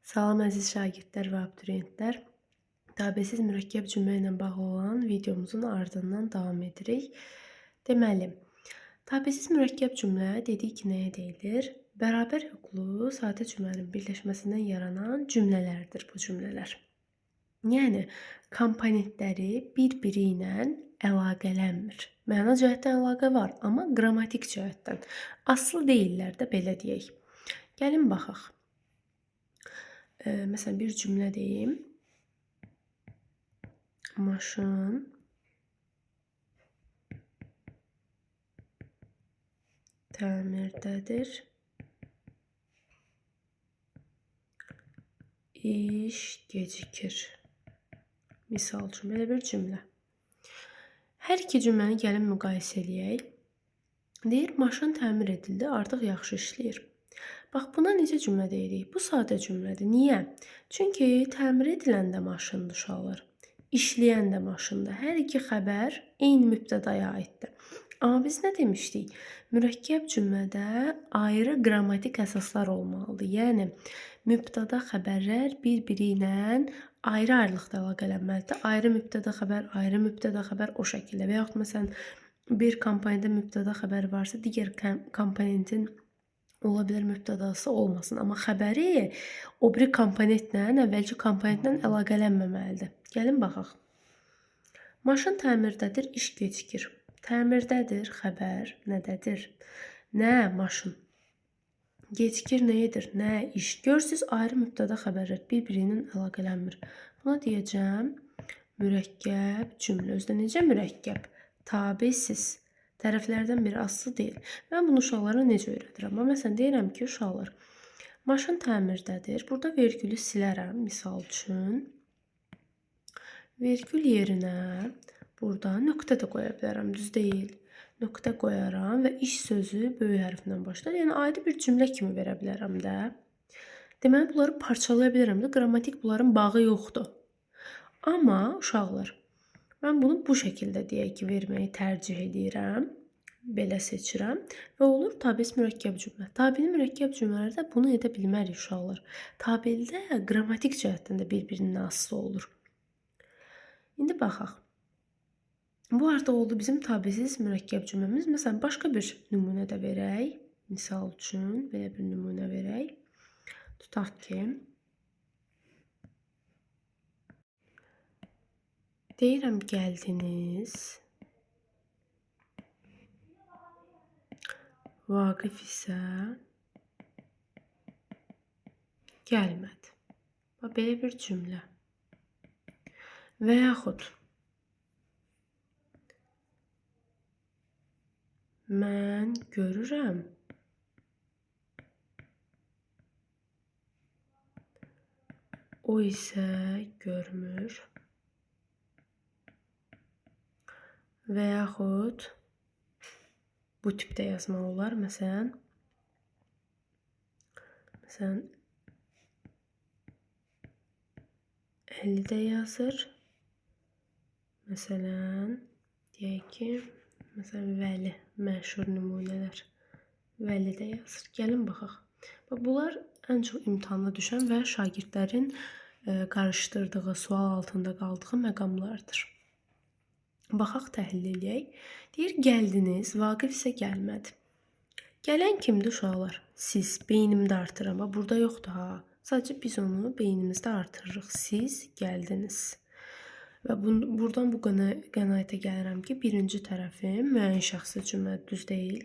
Salam əziz şagirdlər və abituriyentlər. Tabesiz mürəkkəb cümlə ilə bağlı olan videomuzun ardından davam edirik. Deməli, tabesiz mürəkkəb cümlə dedik ki, nəyə deyilir? Bərabər hüquqlu sadə cümlənin birləşməsindən yaranan cümlələrdir bu cümlələr. Yəni, komponentləri bir-biri ilə əlaqələnmir. Məna cəhətdən əlaqə var, amma qrammatik cəhətdən. Aslı deyillər də, belə deyək. Gəlin baxaq. Məsələn, bir cümlə deyim. Maşın təmirdədir. İş gecikir. Misal üçün, belə bir cümlə. Hər iki cümləni gəlin müqayisə eləyək. Deyir, maşın təmir edildi, artıq yaxşı işləyir. Bax, buna necə cümlə deyirik? Bu sadə cümlədir. Niyə? Çünki təmir edilən də maşındır uşaqlar. İşləyən də maşındır. Hər iki xəbər eyni mübtədaya aiddir. Amma biz nə demişdik? Mürəkkəb cümlədə ayrı qrammatik əsaslar olmalıdır. Yəni, mübtəda xəbərlər bir-biri ilə ayrı-ayrılıqda əlaqələnməlidir. Ayrı mübtəda xəbər o şəkildə. Və yaxud məsələn, bir komponentdə mübtəda xəbər varsa, digər komponentin ola bilər mübtədası olmasın. Amma xəbəri o biri komponentlə, əvvəlki komponentlə əlaqələnməməlidir. Gəlin baxaq. Maşın təmirdədir, iş gecikir. Təmirdədir, xəbər nədədir? Nə maşın? Gecikir nəyidir? Nə iş? Görürsünüz, ayrı mübtəda xəbərlər bir-biri ilə əlaqələnmir. Buna deyəcəm mürəkkəb cümlə. Özdə necə mürəkkəb? Tabesiz. Tərəflərdən biri aslı deyil. Mən bunu uşaqlara necə öyrədirəm? Amma məsələn, deyirəm ki, uşaqlar, maşın təmirdədir. Burada vergülü silərəm, misal üçün. Vergül yerinə burada nöqtə də qoya bilərəm, düz deyil. Nöqtə qoyaram və iş sözü böyük hərflə başlar. Yəni, ayrı bir cümlə kimi verə bilərəm də. Deməli, bunları parçalaya bilərəm də. Qrammatik bunların bağı yoxdur. Amma uşaqlar, mən bunu bu şəkildə deyək ki, verməyi tərcih edirəm. Belə seçirəm və olur tabes mürəkkəb cümlə. Tabeli mürəkkəb cümlələrdə bunu edə bilmərik uşaqlar. Tabeldə qrammatik cəhətdən də bir-birinin asılı olur. İndi baxaq. Bu artıq oldu bizim tabesiz mürəkkəb cümləmiz. Məsələn, başqa bir nümunə də verək. Misal üçün belə bir nümunə verək. Tutaq ki, deyirəm gəldiniz. Vaqif isə gəlmədi. Belə bir cümlə. Və yaxud mən görürəm, o isə görmür. Və yaxud bu tipdə yazmaq olar. Məsələn, 50-də yazır. Məsələn, deyək ki, Vəli, məşhur nümunələr. Vəlidə yazır. Gəlin baxaq. Bunlar ən çox imtahana düşən və şagirdlərin qarışdırdığı, sual altında qaldığı məqamlardır. Baxaq, təhlil eləyək. Deyir, gəldiniz, Vaqif isə gəlmədi. Gələn kimdir uşaqlar? Siz, beynimdə artırım. Burada yoxdur ha. Sadəcə biz onu beynimizdə artırırıq. Siz gəldiniz. Və buradan bu qənaətə gəlirəm ki, birinci tərəfim müəyyən şəxsi cümlə düz deyil.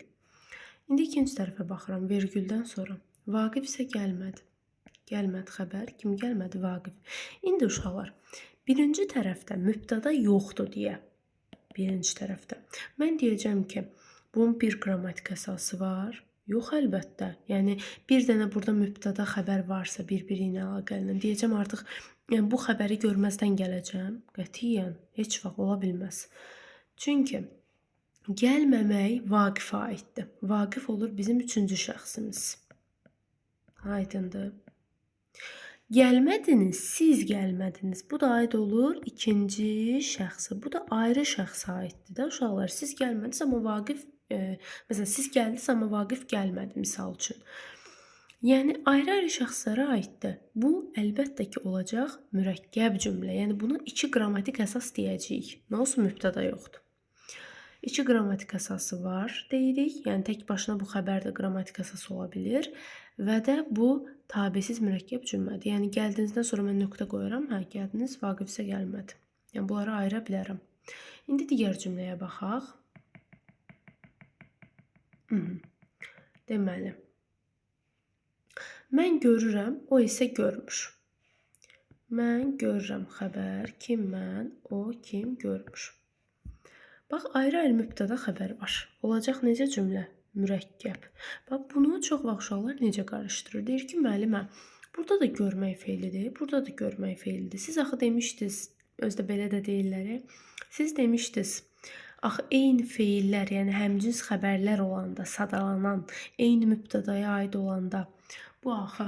İndi ikinci tərəfə baxıram, vergüldən sonra. Vaqif isə gəlmədi. Gəlmədi xəbər. Kim gəlmədi? Vaqif. İndi uşaqlar, birinci tərəfdə mübtəda yoxdur deyə. Birinci tərəfdə. Mən deyəcəm ki, bunun bir qrammatik əsası var. Yox, əlbəttə. Yəni, bir dənə burada mübtəda xəbər varsa, bir-biri ilə əlaqələnən, deyəcəm artıq, yəni, bu xəbəri görməzdən gələcəm. Qətiyyən, heç vaxt ola bilməz. Çünki gəlməmək Vaqifə aiddir. Vaqif olur bizim üçüncü şəxsimiz. Aydındır. Gəlmədiniz, siz gəlmədiniz. Bu da aid olur ikinci şəxsə. Bu da ayrı şəxsə aiddir də uşaqlar. Siz gəlmədiniz, amma Vaqif, məsələn, siz gəldiniz, amma Vaqif gəlmədi, misal üçün. Yəni ayrı-ayrı şəxslərə aiddir. Bu əlbəttə ki, olacaq mürəkkəb cümlə. Yəni buna 2 qrammatik əsas deyəcəyik. Nə olsun mübtəda yoxdur. 2 qrammatik əsası var deyirik. Yəni tək başına bu xəbər də qrammatik əsas ola bilir və də bu tabesiz mürəkkəb cümlədir. Yəni gəldiyinizdən sonra mən nöqtə qoyaram. Hə, gəldiniz, Vaqifsə gəlmədi. Yəni bunları ayıra bilərəm. İndi digər cümləyə baxaq. Deməli, mən görürəm, o isə görmür. Mən görürəm xəbər, kim mən, o kim görmür. Bax, ayrı-ayrı mübtəda xəbər var. Olacaq necə cümlə? Mürəkkəb. Bax, bunu çox vaxt uşaqlar necə qarışdırır? Deyir ki, müəllimə, burada da görmək feilidir, burada da görmək feilidir. Siz axı demişdiniz, özdə belə də deyirlər, siz demişdiniz, axı eyni feillər, yəni həmcins xəbərlər olanda, sadalanan, eyni mübtədaya aid olanda bu axı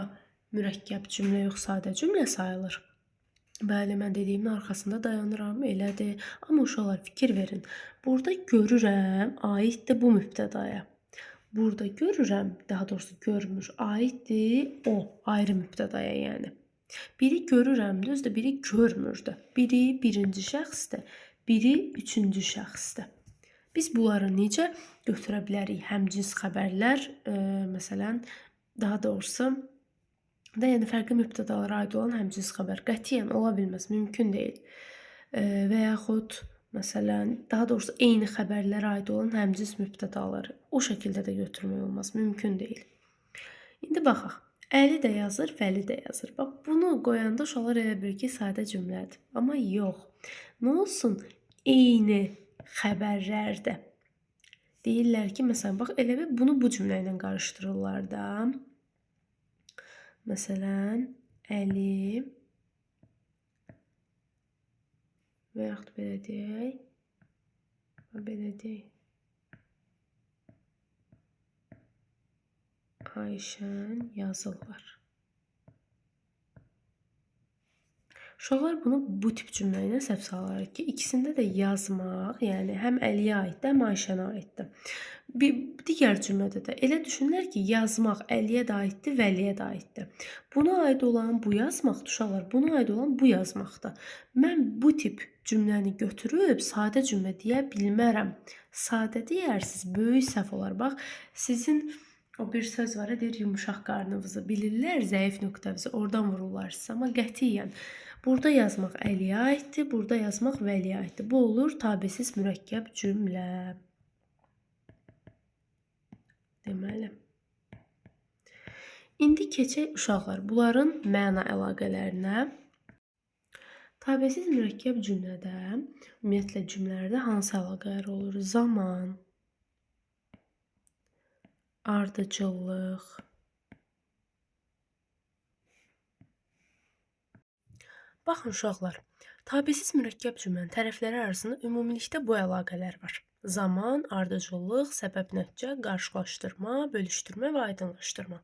mürəkkəb cümlə yox, sadə cümlə sayılır. Bəli, mən dediyimin arxasında dayanıram, elədir. Amma uşaqlar fikir verin. Burada görürəm aiddir bu mübtədaya. Burada görürəm, daha doğrusu görmür, aiddir o ayrı mübtədaya yəni. Biri görürəmdir, özdə biri görmürdür. Biri birinci şəxsdir, biri üçüncü şəxsdir. Biz bunları necə götürə bilərik? Həmcins xəbərlər, məsələn, daha doğrusu da yəni fərqli mübtədalara aid olan həmcins xəbər qətiyyən ola bilməz, mümkün deyil. Və yaxud məsələn, daha doğrusu eyni xəbərlərə aid olan həmcins mübtədaları o şəkildə də götürmək olmaz, mümkün deyil. İndi baxaq. Əli də yazır, Vəli də yazır. Bax, bunu qoyanda uşaqlar elə bilir ki, sadə cümlədir. Amma yox. Nə olsun? Eyni xəbərlərdir. Deyirlər ki, məsələn, bax, elə bir bunu bu cümlə ilə qarışdırırlar da. Məsələn, Əli və yaxud belə deyək, Ayşən yazırlar. Uşaqlar bunu bu tip cümlə ilə səhv salırlar ki, ikisində də yazmaq, yəni həm Əliyə aiddir, həm Ayşənə aiddir. Digər cümlədə də elə düşünürlər ki, yazmaq Əliyə də aiddir, Vəliyə də aiddir. Buna aid olan bu yazmaqdır, uşaqlar, buna aid olan bu yazmaqdır. Mən bu tip cümləni götürüb sadə cümlə deyə bilmərəm. Sadə deyərsiniz, böyük səhv olar. Bax, sizin o bir söz var, deyir yumuşaq qarnınızı bilirlər, zəif nöqtənizi oradan vururlar sizə, amma qətiyyən burada yazmaq Əliyə aiddir, burada yazmaq Vəliyə aiddir. Bu olur tabesiz mürəkkəb cümlə. Deməli. İndi keçək uşaqlar bunların məna əlaqələrinə. Tabesiz mürəkkəb cümlədə, ümumiyyətlə cümlələrdə hansı əlaqələr olur? Zaman, ardıcıllıq, baxın uşaqlar, tabesiz mürəkkəb cümlənin tərəfləri arasında ümumilikdə bu əlaqələr var. Zaman, ardıcıllıq, səbəb-nəticə, qarşılaşdırma, bölüşdürmə və aydınlaşdırma.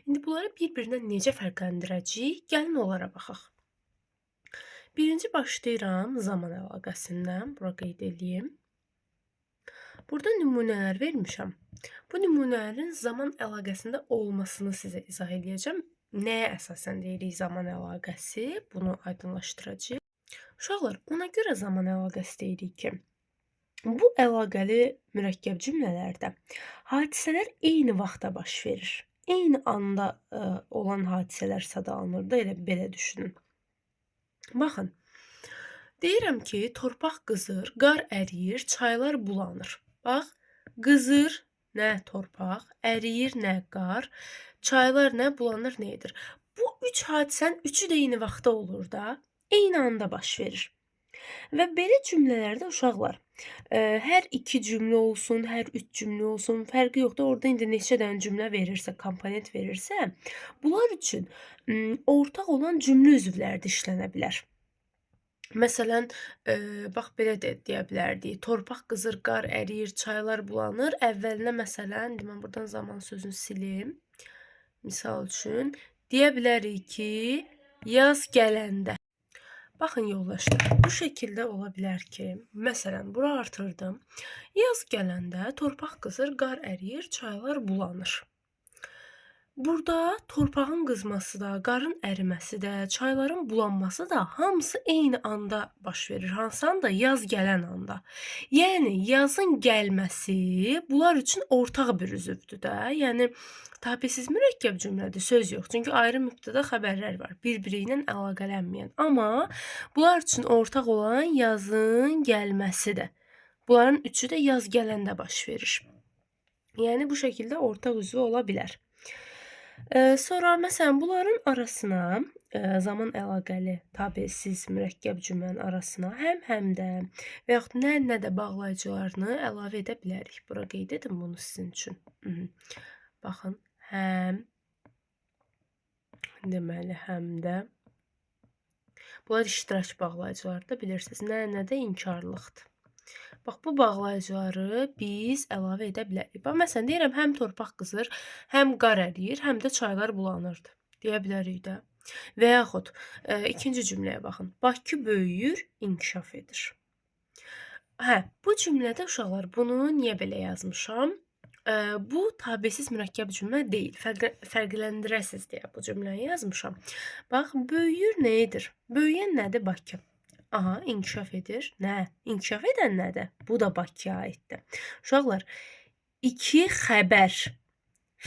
İndi bunları bir-birindən necə fərqləndirəcəyik? Gəlin onlara baxaq. Birinci başlayıram zaman əlaqəsindən, bura qeyd edeyim. Burada nümunələr vermişəm. Bu nümunələrin zaman əlaqəsində olmasını sizə izah edəcəm. Nəyə əsasən deyirik zaman əlaqəsi? Bunu aydınlaşdıracağıq. Uşaqlar, ona görə zaman əlaqəsi deyirik ki, bu əlaqəli mürəkkəb cümlələrdə hadisələr eyni vaxtda baş verir. Eyni anda olan hadisələr sadalanır da, elə belə düşünün. Baxın, deyirəm ki, torpaq qızır, qar əriyir, çaylar bulanır. Bax, qızır, nə torpaq, əriyir, nə qar, çaylar nə, bulanır, nə edir. Bu üç hadisənin üçü də eyni vaxtda olur da, eyni anda baş verir. Və belə cümlələrdə uşaqlar, hər iki cümlə olsun, hər üç cümlə olsun, fərqi yoxdur. Orada indi neçə dənə cümlə verirsə, komponent verirsə, bunlar üçün ortaq olan cümlə üzvləri də işlənə bilər. Məsələn, bax belə də deyə bilərdik. Torpaq qızır, qar əriyir, çaylar bulanır. Əvvəlinə məsələn, mən buradan zaman sözünü silim. Misal üçün, deyə bilərik ki, yaz gələndə. Baxın yoldaşlar, bu şəkildə ola bilər ki, məsələn, bura artırdım. Yaz gələndə torpaq qızır, qar əriyir, çaylar bulanır. Burada torpağın qızması da, qarın əriməsi də, çayların bulanması da hamısı eyni anda baş verir. Hansı anda? Yaz gələn anda. Yəni yazın gəlməsi bunlar üçün ortaq bir üzvdür də. Yəni təbisiz mürəkkəb cümlədir, söz yox. Çünki ayrı mübtəda xəbərlər var, bir-biri ilə əlaqələnməyən. Amma bunlar üçün ortaq olan yazın gəlməsidir. Bunların üçü də yaz gələndə baş verir. Yəni bu şəkildə ortaq üzvü ola bilər. Sonra məsələn bunların arasına zaman əlaqəli tabesiz mürəkkəb cümlənin arasına həm də və yaxud nə də bağlayıcılarını əlavə edə bilərik. Bura qeyd edim bunu sizin üçün. Baxın, həm, deməli, həm də. Bunlar iştirak bağlayıcıları da bilirsiniz. Nə də inkarlıqdır. Bax, bu bağlayıcıları biz əlavə edə bilərik. Bax, məsələn, deyirəm, həm torpaq qızır, həm qar əriyir, həm də çaylar bulanırdı. Deyə bilərik də. Və yaxud, ikinci cümləyə baxın. Bakı böyüyür, inkişaf edir. Bu cümlədə uşaqlar, bunu niyə belə yazmışam? Bu tabesiz mürəkkəb cümlə deyil. Fərqləndirəsiz deyə bu cümləni yazmışam. Bax, böyüyür nə edir? Böyüyən nədir? Bakı. Aha, inkişaf edir. Nə? İnkişaf edən nədir? Bu da Bakıya aiddir. Uşaqlar, iki xəbər,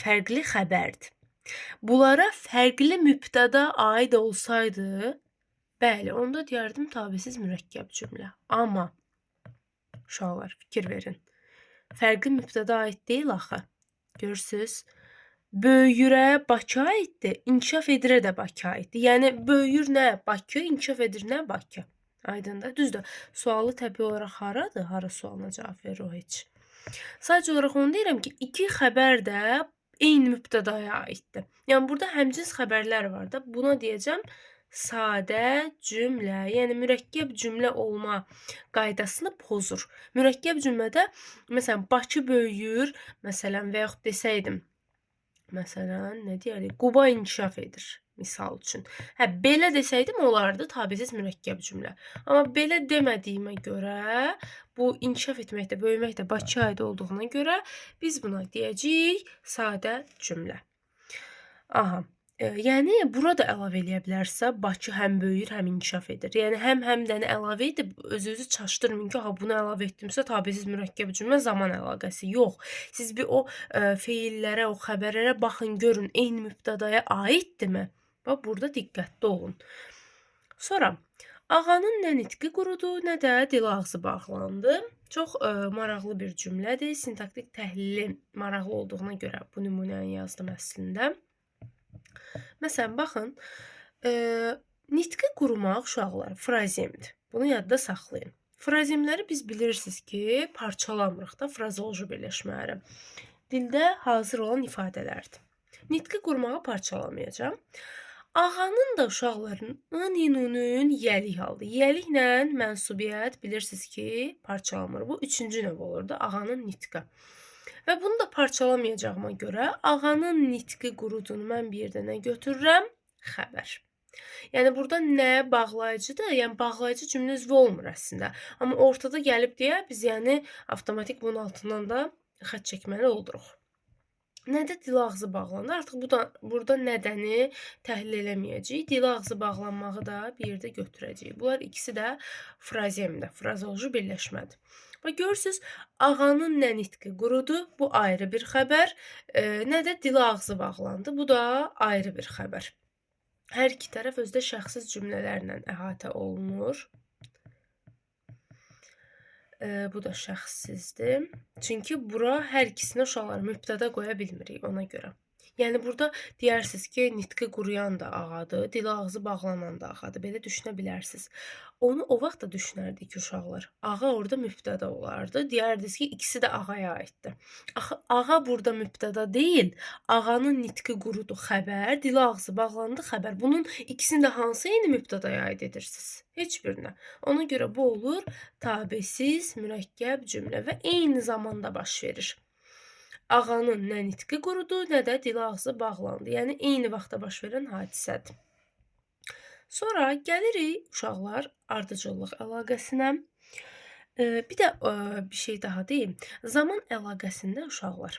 fərqli xəbərdir. Bunlara fərqli mübtəda aid olsaydı, bəli, onda deyərdim tabisiz mürəkkəb cümlə. Amma, uşaqlar, fikir verin. Fərqli mübtəda aid deyil axı. Görürsünüz? Böyüyürə Bakı aiddir, inkişaf edirə də Bakı aiddir. Yəni, böyüyür nə? Bakı, inkişaf edir nə? Bakı. Aydındır. Düzdür. Sualı təbii olaraq haradır? Hara sualına cavab verir o heç. Sadəcə olaraq onu deyirəm ki, iki xəbər də eyni mübtədaya aiddir. Yəni, burada həmcins xəbərlər var da. Buna deyəcəm sadə cümlə. Yəni, mürəkkəb cümlə olma qaydasını pozur. Mürəkkəb cümlədə, məsələn, Bakı böyüyür, məsələn, və yaxud desəydim, məsələn, nə deyərik? Quba inkişaf edir, misal üçün. Belə desəydim olardı tabisiz mürəkkəb cümlə. Amma belə demədiyimə görə, bu inkişaf etmək də, böyümək də Bakıya aid olduğuna görə biz buna deyəcəyik sadə cümlə. Aha. Yəni, burada əlavə eləyə bilərsə, Bakı həm böyüyür, həm inkişaf edir. Yəni, həm-həmdəni əlavə edib, özünüzü çaşdırmayın ki, bunu əlavə etdimsə, tabisiz mürəkkəb cümlə zaman əlaqəsi. Yox. Siz bir o feillərə, o xəbərlərə baxın, görün, eyni mübtədaya aiddirmi? Bax, burada diqqətli olun. Sonra, ağanın nə nitqi qurudu, nə də dil ağzı bağlandı. Çox maraqlı bir cümlədir. Sintaktik təhlili maraqlı olduğuna görə bu nümunəni yazdım əslində. Məsələn, baxın, nitqi qurumaq uşaqlar frazemdir. Bunu yadda saxlayın. Frazemləri biz bilirsiniz ki, parçalamırıq da frazoloji birləşmələri. Dildə hazır olan ifadələrdir. Nitqi qurmağı parçalamayacağam. Ağanın da uşaqların ın-inunun yəlik aldı. Yəliklə mənsubiyyət bilirsiniz ki, parçalamır. Bu üçüncü növ olurdu, ağanın nitqi. Və bunu da parçalamayacağıma görə ağanın nitqi qurudunu mən bir yerdə nə götürürəm? Xəbər. Yəni, burada nə bağlayıcıdır? Yəni, bağlayıcı cümlə üzvü olmur əslində. Amma ortada gəlib deyə biz yəni avtomatik bunun altından da xətt çəkməli olduruq. Nədə dil ağzı bağlandı? Artıq burada nədəni təhlil eləməyəcəyik. Dil ağzı bağlanmağı da bir yerdə götürəcəyik. Bunlar ikisi də frazemdir, frazoloji birləşmədir. Və görürsünüz, ağanın nə nitqi qurudu, bu ayrı bir xəbər. Nə də dil ağzı bağlandı, bu da ayrı bir xəbər. Hər iki tərəf özdə şəxsiz cümlələrlə əhatə olunur. Bu da şəxssizdir. Çünki bura hər ikisinə uşaqlar mübtəda qoya bilmirik ona görə. Yəni, burada deyərsiniz ki, nitqi quruyan da ağadır, dil ağzı bağlanan da ağadır. Belə düşünə bilərsiniz. Onu o vaxt da düşünərdik ki, uşaqlar. Ağa orada mübtəda olardı. Deyərdiniz ki, ikisi də ağaya aiddir. Ağa burada mübtəda deyil. Ağanın nitqi qurudu xəbər, dil ağzı bağlandı xəbər. Bunun ikisini də hansı eyni mübtədaya aid edirsiniz? Heç birinə. Ona görə bu olur tabesiz mürəkkəb cümlə və eyni zamanda baş verir. Ağanın nə nitqi qurudu, nə də dil ağzı bağlandı. Yəni, eyni vaxtda baş verən hadisədir. Sonra gəlirik uşaqlar ardıcıllıq əlaqəsinə. Bir də bir şey daha deyim. Zaman əlaqəsində uşaqlar.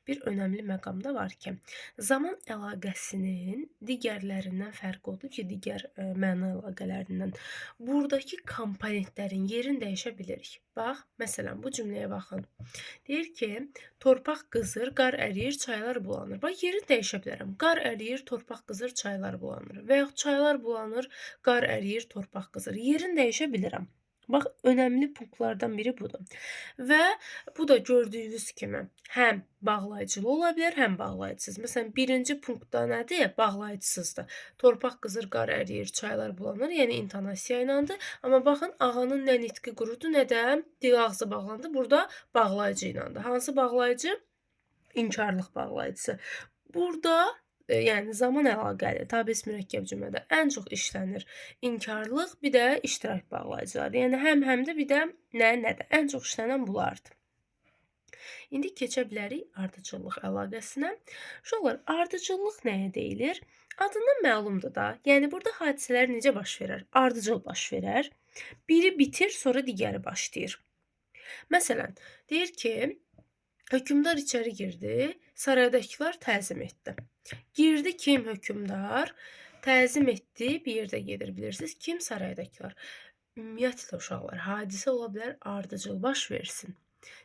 bir önəmli məqam da var ki, zaman əlaqəsinin digərlərindən fərqi odur ki, digər məna əlaqələrindən burdakı komponentlərin yerini dəyişə bilirik. Bax, məsələn, bu cümləyə baxın. Deyir ki, torpaq qızır, qar əriyir, çaylar bulanır. Bax, yerini dəyişə bilərəm. Qar əriyir, torpaq qızır, çaylar bulanır. Və yaxud çaylar bulanır, qar əriyir, torpaq qızır. Yerini dəyişə bilirəm. Bax, önəmli punktlardan biri budur. Və bu da gördüyünüz kimi həm bağlayıcılı ola bilər, həm bağlayıcısız. Məsələn, birinci punktda nədir? Bağlayıcısızdır. Torpaq qızır, qar əriyir, çaylar bulanır. Yəni intonasiya iləndir. Amma baxın, ağanın nə nitqi qurudu, nə də dil ağzı bağlandı. Burada bağlayıcı iləndir. Hansı bağlayıcı? İnkarlıq bağlayıcısı. Burada yəni zaman əlaqəli tabes mürəkkəb cümlədə ən çox işlənir inkarlıq, bir də iştirak bağlayıcıları. Yəni həm də bir də nədir? Ən çox işlənən bunlardır. İndi keçə bilərik ardıcıllıq əlaqəsinə. Uşaqlar, ardıcıllıq nəyə deyilir? Adından məlumdur da. Yəni burada hadisələr necə baş verər? Ardıcıl baş verər. Biri bitir, sonra digəri başlayır. Məsələn, deyir ki, hökmdar içəri girdi, saraydakılar təzim etdi. Girdi kim hökmdar, təzim etdi, bir yerdə gedir bilirsiniz. Kim? Saraydakılar. Ümumiyyətlə uşaqlar, hadisə ola bilər ardıcıl baş versin.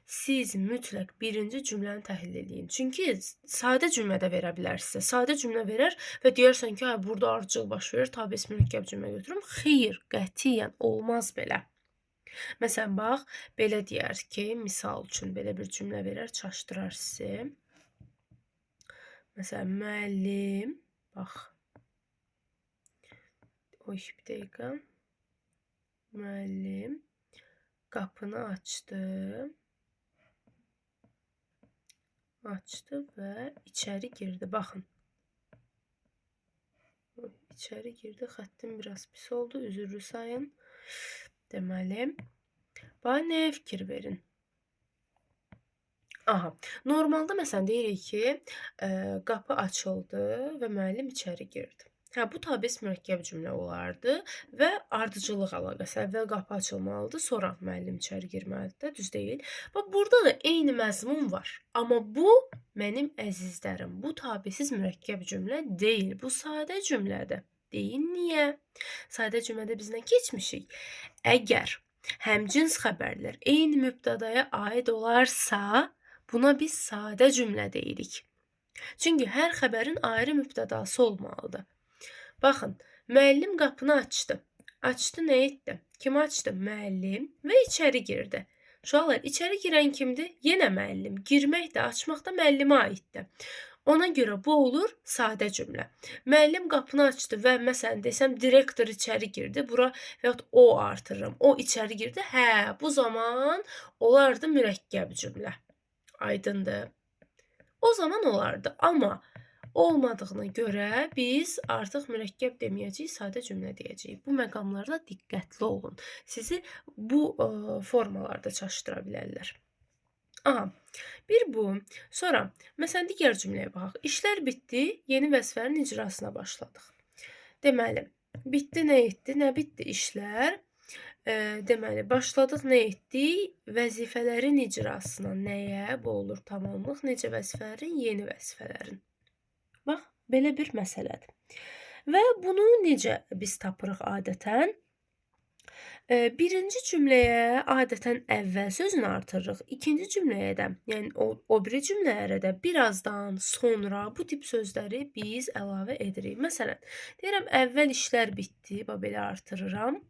Siz mütləq birinci cümləni təhlil edin. Çünki sadə cümlədə verə bilər sizə. Sadə cümlə verər və deyərsən ki, burada ardıcıl baş verir, tabes mürəkkəb cümlə götürüm. Xeyr, qətiyyən olmaz belə. Məsələn, bax, belə deyər ki, misal üçün belə bir cümlə verər, çaşdırar sizi. Məsələn, müəllim, bax, bir dəqiqə, müəllim qapını açdı və içəri girdi. Baxın, içəri girdi, xəttim biraz pis oldu, üzürlü sayın. Deməli, bana nəyə fikir verin? Aha, normalda məsələn deyirik ki, qapı açıldı və müəllim içəri girdi. Bu tabes mürəkkəb cümlə olardı və ardıcıllıq əlaqəsi. Əvvəl qapı açılmalıdır, sonra müəllim içəri girməlidir, düz deyil. Bax, burada da eyni məzmun var. Amma bu, mənim əzizlərim, bu tabesiz mürəkkəb cümlə deyil. Bu sadə cümlədir. Deyin, niyə? Sadə cümlədə biz nə keçmişik? Əgər həmcins xəbərlər eyni mübtədaya aid olarsa, buna biz sadə cümlə deyirik. Çünki hər xəbərin ayrı mübtədası olmalıdır. Baxın, müəllim qapını açdı. Açdı, nə etdi? Kim açdı? Müəllim və içəri girdi. Uşaqlar, içəri girən kimdir? Yenə müəllim. Girmək də, açmaq da müəllimə aiddir. Ona görə bu olur sadə cümlə. Müəllim qapını açdı və məsələn desəm direktor içəri girdi. Bura və yaxud o artırıram. O içəri girdi. Bu zaman olardı mürəkkəb cümlə. Aydındır. O zaman olardı. Amma olmadığına görə biz artıq mürəkkəb deməyəcəyik, sadə cümlə deyəcəyik. Bu məqamlarda diqqətli olun. Sizi bu formalarda çaşdıra bilərlər. Bir bu. Sonra, məsələn, digər cümləyə baxaq. İşlər bitdi, yeni vəzifələrin icrasına başladıq. Deməli, bitdi, nə etdi? Nə bitdi? İşlər. Deməli, başladıq, nə etdik? Vəzifələrin icrasına. Nəyə? Bu olur tamamlıq. Necə vəzifələrin? Yeni vəzifələrin. Bax, belə bir məsələdir. Və bunu necə biz tapırıq adətən? Birinci cümləyə adətən əvvəl sözünü artırırıq. İkinci cümləyə də, yəni o biri cümlələrə də birazdan sonra bu tip sözləri biz əlavə edirik. Məsələn, deyirəm, əvvəl işlər bitdi, belə artırıram.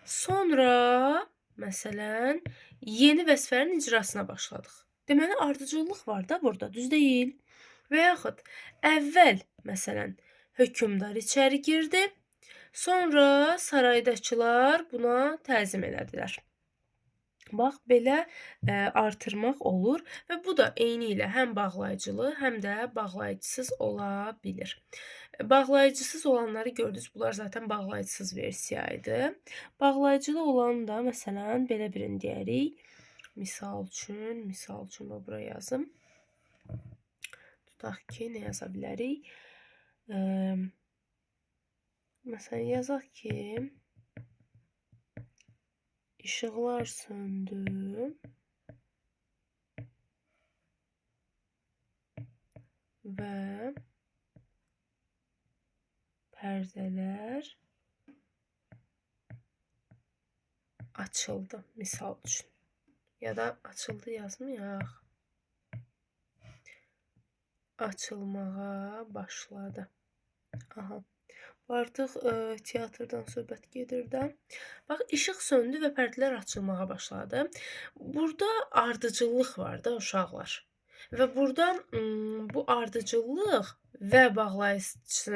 Sonra, məsələn, yeni vəzifələrin icrasına başladıq. Deməli, ardıcıllıq var da burada, düz deyil. Və yaxud əvvəl, məsələn, hökmdar içəri girdi, sonra saraydakılar buna təzim elədilər. Bax, belə artırmaq olur və bu da eyni ilə həm bağlayıcılı, həm də bağlayıcısız ola bilir. Bağlayıcısız olanları gördünüz, bunlar zaten bağlayıcısız versiya idi. Bağlayıcılı olan da, məsələn, belə birini deyərik. Misal üçün buraya yazım. Tutaq ki, nə yaza bilərik? Məsələn, yazaq ki, işıqlar söndü. və pərdələr açıldı, misal üçün. Ya da açıldı yazmayaq. Açılmağa başladı. Aha. Bu artıq teatrdan söhbət gedir də. Bax, işıq söndü və pərdələr açılmağa başladı. Burada ardıcıllıq var da uşaqlar. Və burada bu ardıcıllıq və bağlayıcısı,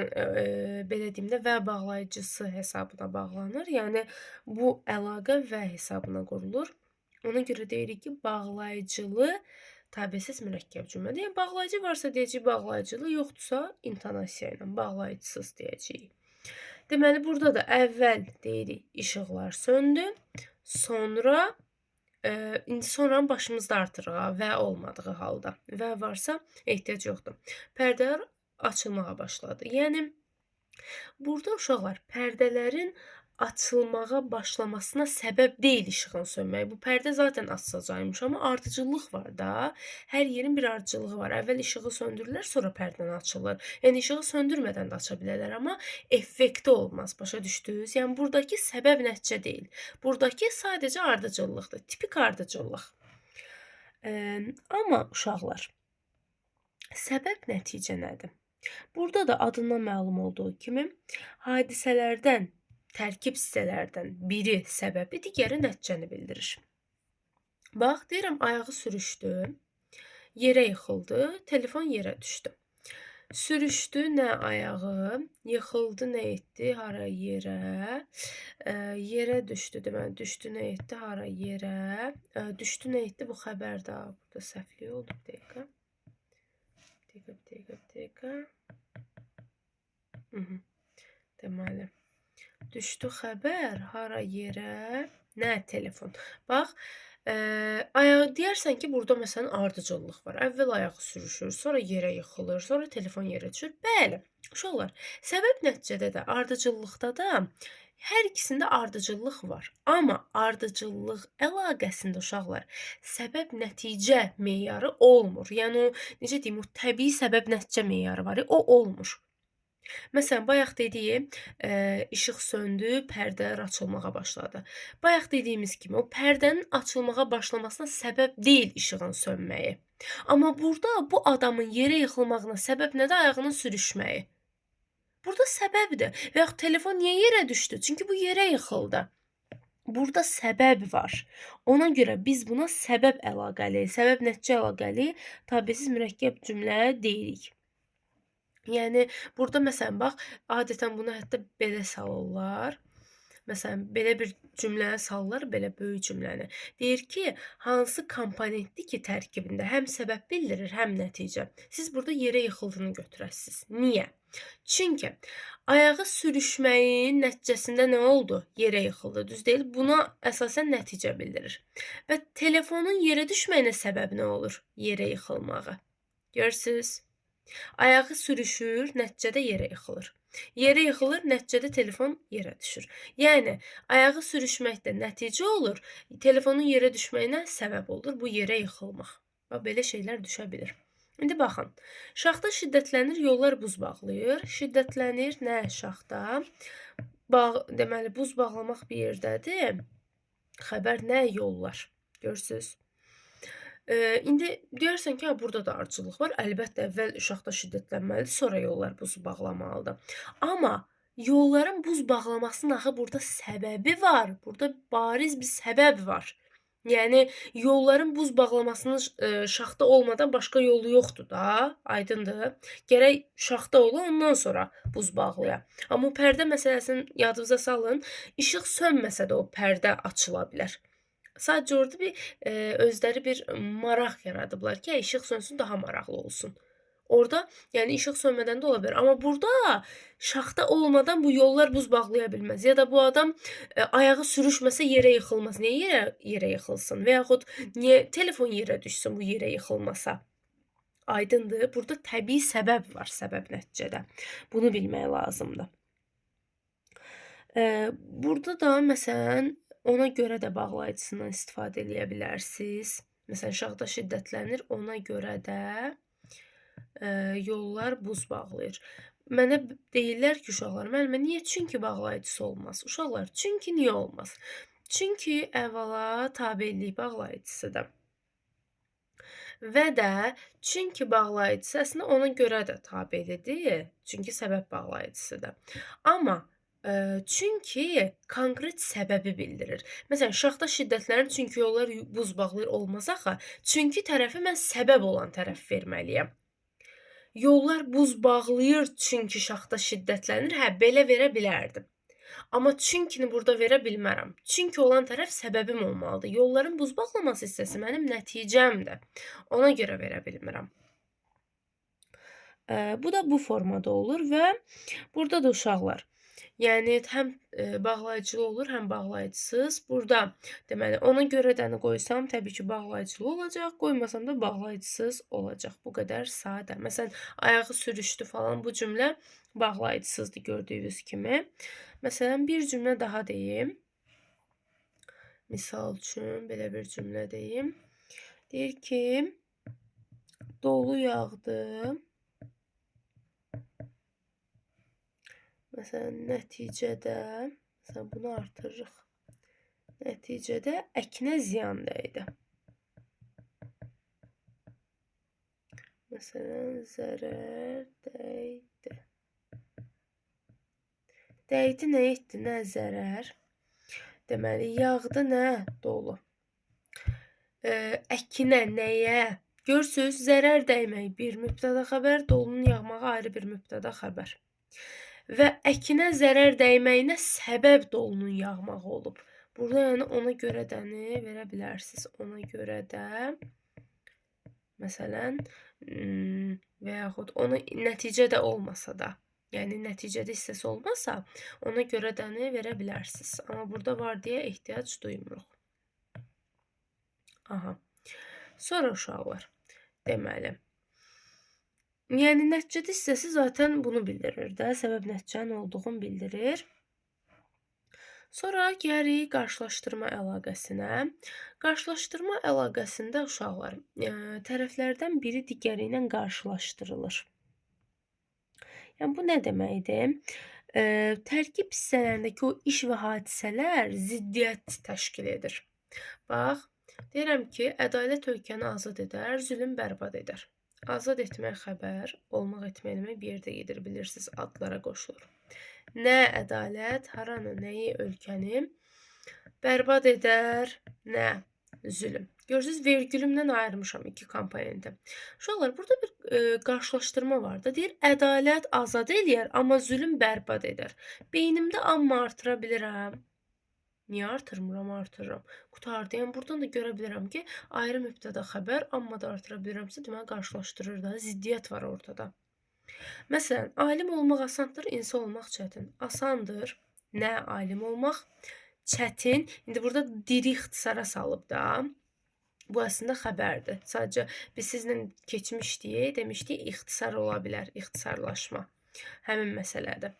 belə deyim də, və bağlayıcısı hesabına bağlanır. Yəni, bu əlaqə və hesabına qurulur. Ona görə deyirik ki, bağlayıcılı tabesiz mürəkkəb cümlədir. Yəni, bağlayıcı varsa deyəcəyik bağlayıcılı, yoxdursa intonasiya ilə bağlayıcısız deyəcəyik. Deməli, burada da əvvəl deyirik işıqlar söndü, sonra sonra başımızda artırıq və olmadığı halda. Və varsa ehtiyac yoxdur. Pərdələr açılmağa başladı. Yəni, burada uşaqlar pərdələrin açılmağa başlamasına səbəb deyil işığın sönməyi. Bu pərdə zaten açılacaqmış, amma ardıcıllıq var da. Hər yerin bir ardıcılığı var. Əvvəl işığı söndürürlər, sonra pərdən açılır. Yəni, işığı söndürmədən də aça bilərlər, amma effekti olmaz. Başa düşdünüz? Yəni, buradakı səbəb nəticə deyil. Buradakı sadəcə ardıcıllıqdır. Tipik ardıcıllıq. Amma uşaqlar, səbəb nəticə nədir? Burada da adından məlum olduğu kimi hadisələrdən, tərkib hissələrdən biri səbəbi, digəri nəticəni bildirir. Bax, deyirəm, ayağı sürüşdü, yerə yıxıldı, telefon yerə düşdü. Sürüşdü, nə ayağı, yıxıldı, nə etdi, hara yerə, yerə düşdü, deməli, düşdü, nə etdi, hara yerə, düşdü, nə etdi, bu xəbərdə, burada səhvlik oldu, bir dəqiqə. Deməli, düşdü xəbər, hara yerə, nə telefon. Bax, ayağı deyərsən ki, burada məsələn ardıcıllıq var. Əvvəl ayağı sürüşür, sonra yerə yıxılır, sonra telefon yerə düşür. Bəli, uşaqlar, səbəb nəticədə də, ardıcıllıqda da hər ikisində ardıcıllıq var. Amma ardıcıllıq əlaqəsində uşaqlar səbəb nəticə meyarı olmur. Yəni o, necə deyim, o təbii səbəb nəticə meyarı var, o olmur. Məsələn, bayaq dediyim, işıq söndü, pərdələr açılmağa başladı. Bayaq dediyimiz kimi, o pərdənin açılmağa başlamasına səbəb deyil işığın sönməyi. Amma burada bu adamın yerə yıxılmağına səbəb nədir? Ayağının sürüşməyi. Burada səbəbdir. Və yaxud telefon niyə yerə düşdü? Çünki bu yerə yıxıldı. Burada səbəb var. Ona görə biz buna səbəb əlaqəli, səbəb nəticə əlaqəli tabesiz mürəkkəb cümlə deyirik. Yəni, burada məsələn, bax, adətən bunu hətta belə salırlar. Məsələn, belə bir cümləyə salırlar, belə böyük cümləni. Deyir ki, hansı komponentdir ki, tərkibində həm səbəb bildirir, həm nəticə. Siz burada yerə yıxıldığını götürəsiniz. Niyə? Çünki ayağı sürüşməyin nəticəsində nə oldu? Yerə yıxıldı, düz deyil. Buna əsasən nəticə bildirir. Və telefonun yerə düşməyinə səbəb nə olur? Yerə yıxılmağı. Görürsünüz? Ayağı sürüşür, nəticədə yerə yıxılır. Yerə yıxılır, nəticədə telefon yerə düşür. Yəni, ayağı sürüşməkdə nəticə olur, telefonun yerə düşməyinə səbəb olur, bu yerə yıxılmaq. Və belə şeylər düşə bilir. İndi baxın, şaxta şiddətlənir, yollar buz bağlayır. Şiddətlənir, nə şaxta? Deməli, buz bağlamaq bir yerdədir. Xəbər nə? Yollar. Görürsünüz? İndi deyərsən ki, burada da ardıcıllıq var. Əlbəttə, əvvəl şaxta şiddətlənməlidir, sonra yollar buzu bağlamalıdır. Amma yolların buz bağlamasının axı burada səbəbi var. Burada bariz bir səbəb var. Yəni, yolların buz bağlamasının şaxta olmadan başqa yolu yoxdur da, aydındır. Gərək şaxta ola, ondan sonra buz bağlaya. Amma pərdə məsələsini yadınıza salın, işıq sönməsə də o pərdə açıla bilər. Sadəcə orada bir özləri bir maraq yaradıblar ki, işıq sönsün, daha maraqlı olsun. Orada, yəni işıq sönmədən də ola bilər. Amma burada şaxta olmadan bu yollar buz bağlaya bilməz. Ya da bu adam ayağı sürüşməsə yerə yıxılmaz. Niyə yerə yıxılsın? Və yaxud niyə telefon yerə düşsün bu yerə yıxılmasa? Aydındır. Burada təbii səbəb var, səbəb nəticədə. Bunu bilmək lazımdır. Burada da məsələn, ona görə də bağlayıcısından istifadə edə bilərsiniz. Məsələn, şaxta şiddətlənir, ona görə də yollar buz bağlayır. Mənə deyirlər ki, uşaqlar, müəllimə niyə çünki bağlayıcısı olmaz? Uşaqlar, çünki niyə olmaz? Çünki əvvəla tabellik bağlayıcısıdır. Və də çünki bağlayıcısı əslində ona görə də tabelidir. Çünki səbəb bağlayıcısıdır. Amma çünki konkret səbəbi bildirir. Məsələn, şaxta şiddətlərini çünki yollar buz bağlayır olmaz axı. Çünki tərəfi mən səbəb olan tərəf verməliyəm. Yollar buz bağlayır çünki şaxta şiddətlənir. Hə, belə verə bilərdim. Amma çünkini burada verə bilmərəm. Çünki olan tərəf səbəbim olmalıdır. Yolların buz bağlaması hissəsi mənim nəticəmdir. Ona görə verə bilmirəm. Bu da bu formada olur və burada da uşaqlar. Yəni həm bağlayıcılı olur, həm bağlayıcısız. Burada deməli ona görə dəni qoysam təbii ki, bağlayıcılı olacaq, qoymasam da bağlayıcısız olacaq. Bu qədər sadə. Məsələn, ayağı sürüşdü falan bu cümlə bağlayıcısızdır gördüyünüz kimi. Məsələn, bir cümlə daha deyim. Misal üçün belə bir cümlə deyim. Deyir ki, dolu yağdı. Məsələn, nəticədə, məsələn, bunu artırırıq. Nəticədə əkinə ziyan dəydi. Məsələn, zərər dəydi. Dəydi nə etdi, nə zərər? Deməli, yağdı nə? Dolu. Əkinə, nəyə? Görürsünüz, zərər dəymək bir mübtəda xəbər, dolunun yağmağı ayrı bir mübtəda xəbər. Və əkinə zərər dəyməyinə səbəb dolunun yağmağı olub. Burada yəni ona görə dəni verə bilərsiniz. Ona görə də məsələn və yaxud ona nəticə də olmasa da, yəni nəticədə hissəsi olmasa, ona görə dəni verə bilərsiniz. Amma burada var deyə ehtiyac duymuruq. Aha. Sonra uşaqlar, deməli, yəni nəticədə hissəsi zaten bunu bildirir də, səbəb nəticənin olduğunu bildirir. Sonra gəlirik qarşılaşdırma əlaqəsinə. Qarşılaşdırma əlaqəsində uşaqlar, tərəflərdən biri digəri ilə qarşılaşdırılır. Yəni bu nə deməkdir? Tərkib hissələrindəki o iş və hadisələr ziddiyyət təşkil edir. Bax, deyirəm ki, ədalət ölkəni azad edər, zülm bərbad edər. Azad etmək xəbər, olmaq etmək bir yerdə gedir, bilirsiniz, adlara qoşulur. Nə ədalət, haranı, nəyi, ölkəni bərbad edər, nə zülm. Görürsünüz, vergülümdən ayırmışam iki komponenti. Uşaqlar, burada bir qarşılaşdırma var da. Deyir, ədalət azad eləyər, amma zülm bərbad edər. Beynimdə amma artıra bilirəm. Niyə artırmıram, artırıram. Qutardıyam. Buradan da görə bilirəm ki, ayrı mübtəda xəbər, amma da artıra bilirəmsə, deməli qarşılaşdırır da, ziddiyyət var ortada. Məsələn, alim olmaq asandır, insan olmaq çətin. Asandır. Nə alim olmaq? Çətin. İndi burada diri ixtisara salıb da. Bu əslində xəbərdir. Sadəcə biz sizlə keçmişdik, demişdik, ixtisar ola bilər, ixtisarlaşma. Həmin məsələdir.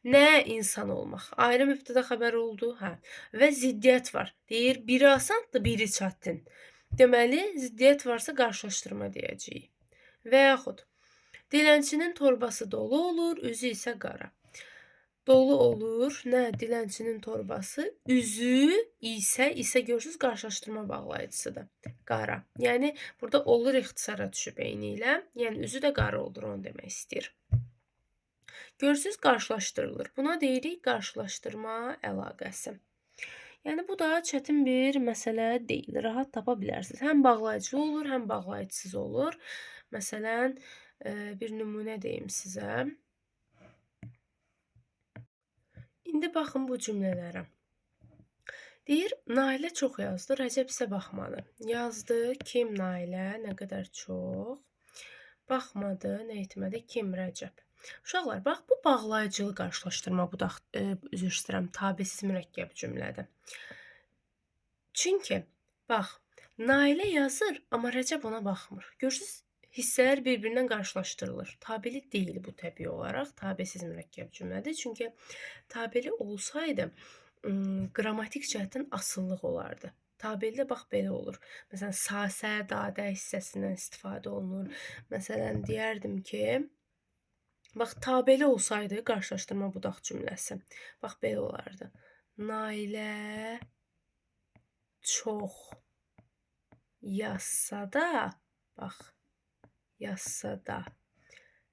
Nə insan olmaq? Ayrı mübtəda xəbər oldu, hə. Və ziddiyyət var. Deyir, biri asandır, biri çətin. Deməli, ziddiyyət varsa qarşılaşdırma deyəcəyik. Və yaxud, dilənçinin torbası dolu olur, üzü isə qara. Dolu olur, nə? Dilənçinin torbası, üzü isə görürsünüz, qarşılaşdırma bağlayıcısıdır. Qara. Yəni, burada olur ixtisara düşüb eyni ilə. Yəni, üzü də qara olur, onu demək istəyir. Görürsünüz, qarşılaşdırılır. Buna deyirik qarşılaşdırma əlaqəsi. Yəni, bu da çətin bir məsələ deyil. Rahat tapa bilərsiniz. Həm bağlayıcılı olur, həm bağlayıcısız olur. Məsələn, bir nümunə deyim sizə. İndi baxın bu cümlələrə. Deyir, Nailə çox yazdı, Rəcəb isə baxmadı. Yazdı, kim Nailə, nə qədər çox. Baxmadı, nə etmədi, kim Rəcəb. Uşaqlar, bax, bu bağlayıcılı qarşılaşdırma, bu da, üzr istəyirəm, tabesiz mürəkkəb cümlədir. Çünki, bax, Nailə yazır, amma Rəcəb ona baxmır. Görürsünüz, hissələr bir-birindən qarşılaşdırılır. Tabeli deyil bu təbii olaraq, tabesiz mürəkkəb cümlədir. Çünki tabeli olsaydı, qrammatik cəhətdən asıllıq olardı. Tabeli də bax belə olur. Məsələn, sasə, dadə hissəsindən istifadə olunur. Məsələn, deyərdim ki, bax, tabeli olsaydı qarşılaşdırma budaq cümləsi. Bax, belə olardı. Nailə çox yazsa da, bax, yazsa da,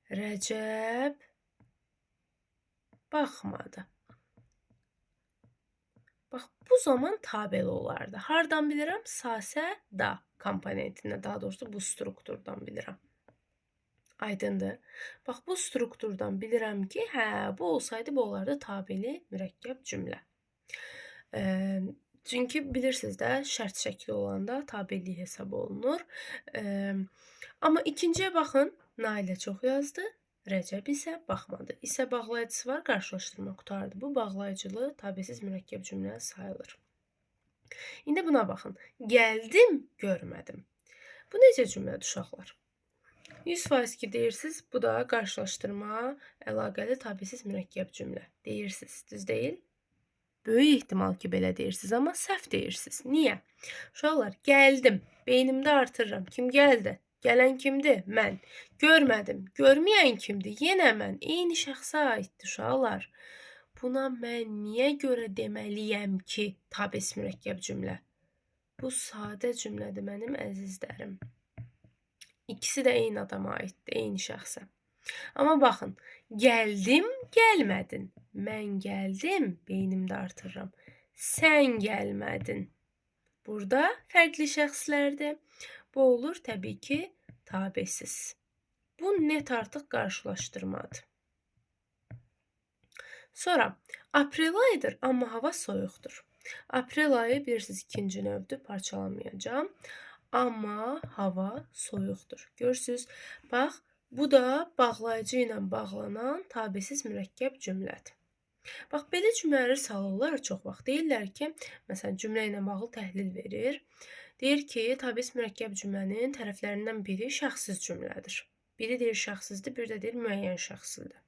Rəcəb baxmadı. Bax, bu zaman tabeli olardı. Hardan bilirəm? Sasə da komponentindən, daha doğrusu bu strukturdan bilirəm. Aydındır. Bax, bu strukturdan bilirəm ki, hə, bu olsaydı bu olardı tabeli mürəkkəb cümlə. Çünki bilirsiniz də, şərt şəkli olanda tabellik hesab olunur. Amma ikinciyə baxın, Nailə çox yazdı, Rəcəb isə baxmadı. İsə bağlayıcısı var, qarşılaşdırma qutardı. Bu bağlayıcılı tabesiz mürəkkəb cümlə sayılır. İndi buna baxın. Gəldim, görmədim. Bu necə cümlədir uşaqlar? 100% ki deyirsiniz, bu da qarşılaşdırma əlaqəli tabesiz mürəkkəb cümlə. Deyirsiniz, düz deyil? Böyük ehtimal ki belə deyirsiniz, amma səhv deyirsiniz. Niyə? Uşaqlar, gəldim, beynimdə artırıram. Kim gəldi? Gələn kimdir? Mən. Görmədim. Görməyən kimdir? Yenə mən. Eyni şəxsə aiddir uşaqlar. Buna mən niyə görə deməliyəm ki, tabesiz mürəkkəb cümlə? Bu sadə cümlədir mənim əzizlərim. İkisi də eyni adama aiddir, eyni şəxsə. Amma baxın, gəldim, gəlmədin. Mən gəldim, beynimdə artırıram. Sən gəlmədin. Burada fərqli şəxslərdir. Bu olur təbii ki, tabesiz. Bu net artıq qarşılaşdırmadır. Sonra, aprel ayıdır, amma hava soyuqdur. Aprel ayı bilirsiniz ikinci növdür, parçalamayacağım. Amma hava soyuqdur. Görürsünüz, bax, bu da bağlayıcı ilə bağlanan tabesiz mürəkkəb cümlədir. Bax, belə cümlələri salırlar çox vaxt. Deyirlər ki, məsələn, cümlə ilə bağlı təhlil verir. Deyir ki, tabesiz mürəkkəb cümlənin tərəflərindən biri şəxsiz cümlədir. Biri deyir şəxsizdir, bir də deyir müəyyən şəxslidir.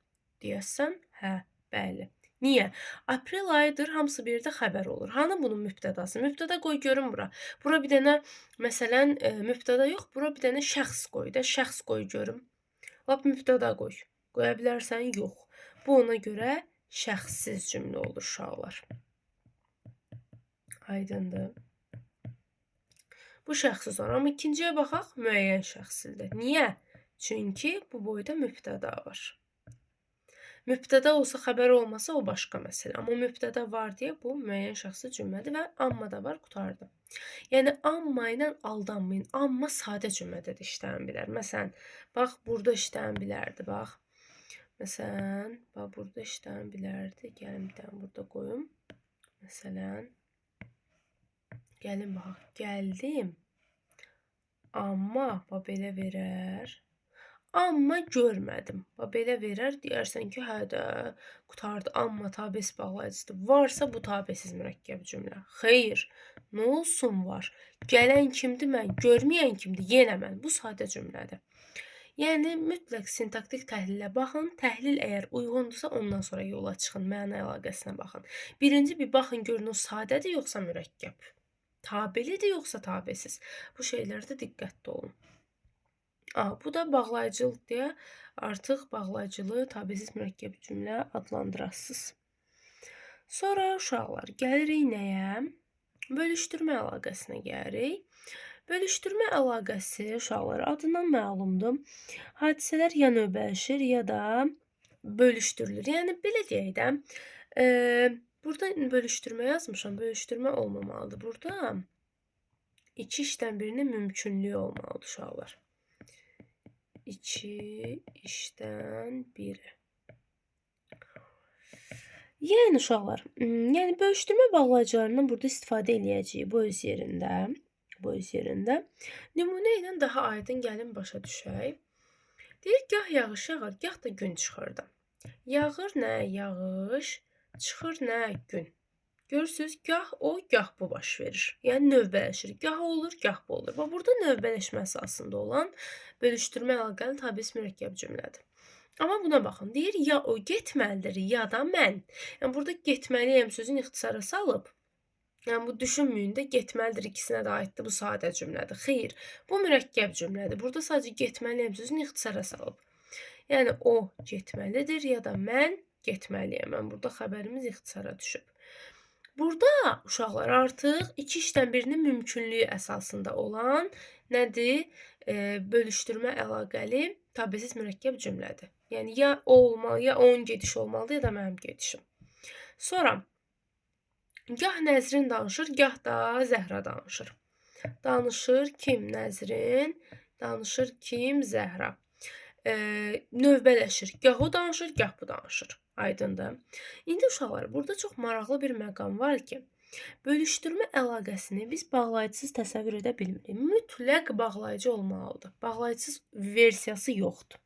Deyəsən, hə, bəli. Niyə? Aprel ayıdır, hamısı bir də xəbər olur. Hanı bunun mübtədası? Mübtəda qoy görün bura. Bura bir dənə, məsələn, mübtəda yox, bura bir dənə şəxs qoy da, şəxs qoy görüm. Lap mübtəda qoy. Qoya bilərsən? Yox. Bu ona görə şəxssiz cümlə olur uşaqlar. Aydındır. Bu şəxsiz olur. Amma ikinciyə baxaq, müəyyən şəxslidir. Niyə? Çünki bu boyda mübtəda var. Mübtəda olsa, xəbər olmasa o başqa məsələ. Amma mübtəda var deyə bu müəyyən şəxsi cümlədir və amma da var, qutardı. Yəni, amma ilə aldanmayın. Amma sadə cümlədə də işlənə bilər. Məsələn, bax, burada işlənə bilərdi, bax. Məsələn, bax, burada işlənə bilərdi. Gəlin bir dənə burada qoyum. Məsələn, gəlin, bax, gəldim. Amma, bax, belə verər. Amma görmədim. Bax, belə verər, deyərsən ki, hə də, qutardı. Amma tabesiz bağlayıcıdır. Varsa bu tabesiz mürəkkəb cümlə. Xeyr, nə olsun var? Gələn kimdir mən? Görməyən kimdir? Yenə mən. Bu sadə cümlədir. Yəni, mütləq sintaktik təhlilə baxın. Təhlil əgər uyğundursa, ondan sonra yola çıxın. Məna əlaqəsinə baxın. Birinci bir baxın, görün o sadədir, yoxsa mürəkkəb? Tabelidir, yoxsa tabesiz? Bu şeylərdə diqqətli olun. Bu da bağlayıcılıq deyə artıq bağlayıcılı tabesiz mürəkkəb cümlə adlandırasınız. Sonra uşaqlar, gəlirik nəyə? Bölüşdürmə əlaqəsinə gəlirik. Bölüşdürmə əlaqəsi uşaqlar adından məlumdur. Hadisələr ya növbələşir, ya da bölüşdürülür. Yəni, belə deyək də, burada bölüşdürmə yazmışam, bölüşdürmə olmamalıdır. Burada iki işdən birinin mümkünlüyü olmalıdır uşaqlar. İki işdən biri. Yəni uşaqlar, yəni bölüşdürmə bağlayıcılarından burada istifadə eləyəcəyik bu öz yerində. Nümunə ilə daha aydın gəlin başa düşək. Deyir, gah yağış yağır, gah da gün çıxırdı. Yağır nə? Yağış, çıxır nə? Gün. Görürsünüz, gah o, gah bu baş verir. Yəni, növbələşir. Gah olur, gah bu olur. Bax, burada növbələşmə əsasında olan bölüşdürmə əlaqəli tabesiz mürəkkəb cümlədir. Amma buna baxın, deyir, ya o getməlidir, ya da mən. Yəni, burada getməliyəm sözünü ixtisara salıb, Yəni bu düşünməyin də getməlidir ikisinə də aiddir bu sadə cümlədir. Xeyr, bu mürəkkəb cümlədir. Burada sadəcə getməliyəm sözünü ixtisara salıb. Yəni o getməlidir ya da mən getməliyəm. Mən burada xəbərimiz ixtisara düşüb. Burada uşaqlar artıq iki işdən birinin mümkünlüyü əsasında olan nədir? Bölüşdürmə əlaqəli tabesiz mürəkkəb cümlədir. Yəni ya o olmalı, ya onun gedişi olmalıdır, ya da mənim gedişim. Sonra gah Nəzrin danışır, gah da Zəhra danışır. Danışır kim? Nəzrin. Danışır kim? Zəhra. Növbələşir. Gah o danışır, gah bu danışır. Aydındır. İndi uşaqlar, burada çox maraqlı bir məqam var ki, bölüşdürmə əlaqəsini biz bağlayıcısız təsəvvür edə bilmirik. Mütləq bağlayıcı olmalıdır. Bağlayıcısız versiyası yoxdur.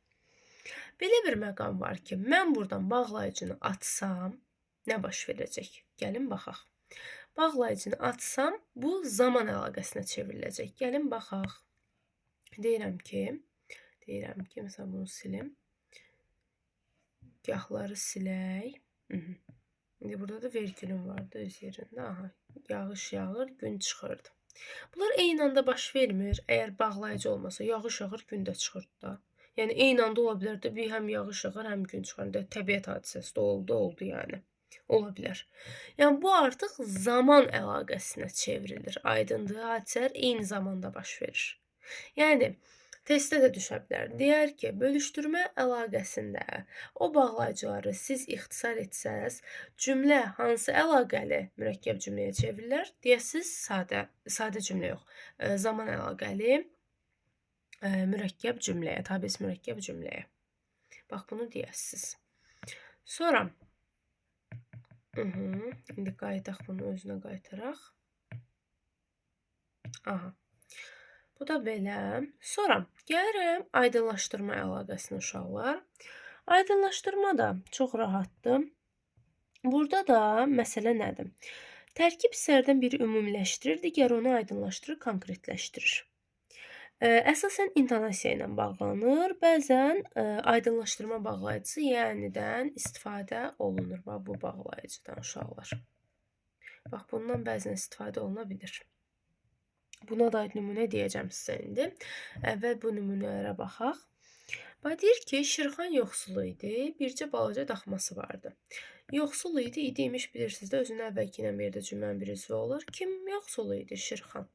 Belə bir məqam var ki, mən buradan bağlayıcını atsam, nə baş verəcək? Gəlin baxaq. Bağlayıcını atsam, bu zaman əlaqəsinə çevriləcək. Gəlin baxaq. Deyirəm ki, məsələn bunu silim. Gahları silək. İndi burada da vergülüm vardı öz yerində. Aha, yağış yağır, gün çıxırdı. Bunlar eyni anda baş vermir. Əgər bağlayıcı olmasa, yağış yağır, gün də çıxırdı da. Yəni eyni anda ola bilər də, bir həm yağış yağır, həm gün çıxır. Təbiət hadisəsi də oldu yəni. Ola bilər. Yəni bu artıq zaman əlaqəsinə çevrilir. Aydındır, hadisələr eyni zamanda baş verir. Yəni testdə də düşə bilər. Deyər ki, bölüşdürmə əlaqəsində o bağlayıcıları siz ixtisar etsəz, cümlə hansı əlaqəli mürəkkəb cümləyə çevrilir? Deyəsiz, sadə cümlə yox, zaman əlaqəli mürəkkəb cümləyə, tabes mürəkkəb cümləyə. Bax, bunu deyəsiz. Sonra, indi qayıdaq bunu özünə qaytaraq. Aha. Bu da belə. Sonra gəlirəm aydınlaşdırma əlaqəsini uşaqlar. Aydınlaşdırma da çox rahatdır. Burada da məsələ nədir? Tərkib hissələrdən biri ümumiləşdirir, digər onu aydınlaşdırır, konkretləşdirir. Əsasən intonasiya ilə bağlanır, bəzən aydınlaşdırma bağlayıcısı yənidən istifadə olunur. Bax, bu bağlayıcıdan uşaqlar. Bax, bundan bəzən istifadə oluna bilir. Buna da nümunə deyəcəm sizə indi. Əvvəl bu nümunələrə baxaq. Bax, deyir ki, Şirxan yoxsul idi, bircə balaca daxması vardı. Yoxsul idi, imiş bilirsiniz də, özünün əvvəlki ilə bir də cümlənin bir üzvü olur. Kim yoxsul idi? Şirxan.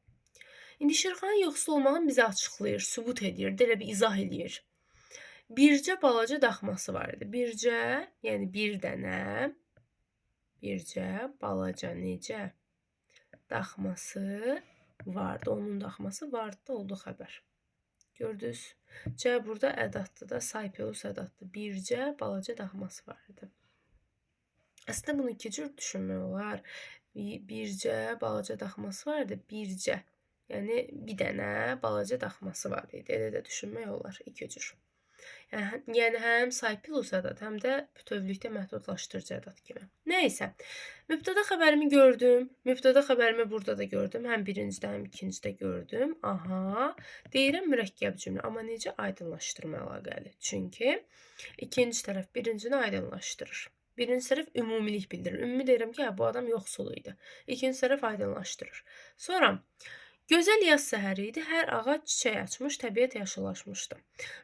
İndi Şirxanın yoxsul olmağını bizə açıqlayır, sübut edir, elə bir izah edir. Bircə balaca daxması var idi. Bircə, yəni bir dənə, bircə balaca necə daxması vardı. Onun daxması vardı da oldu xəbər. Gördünüz? C burada ədatdır da, saypelus ədatdır. Bircə balaca daxması vardı. Əslində bunu iki cür düşünmək olar. Bircə balaca daxması vardı. Bircə. Yəni bir dənə balaca daxması var idi. Elə də düşünmək olar iki cür. Yəni həm saypilus ədat, həm də bütövlükdə məhdudlaşdırıcı ədat kimi. Nəysə, mübtəda xəbərimi gördüm. Mübtəda xəbərimi burada da gördüm. Həm birincidə, həm ikincidə gördüm. Aha, deyirəm mürəkkəb cümlə. Amma necə aydınlaşdırma əlaqəli? Çünki ikinci tərəf birincini aydınlaşdırır. Birinci tərəf ümumilik bildirir. Ümumi deyirəm ki, bu adam yoxsul idi. İkinci tərəf aydınlaşdırır. Sonra, gözəl yaz səhəri idi. Hər ağac çiçək açmış, təbiət yaşıllaşmışdı.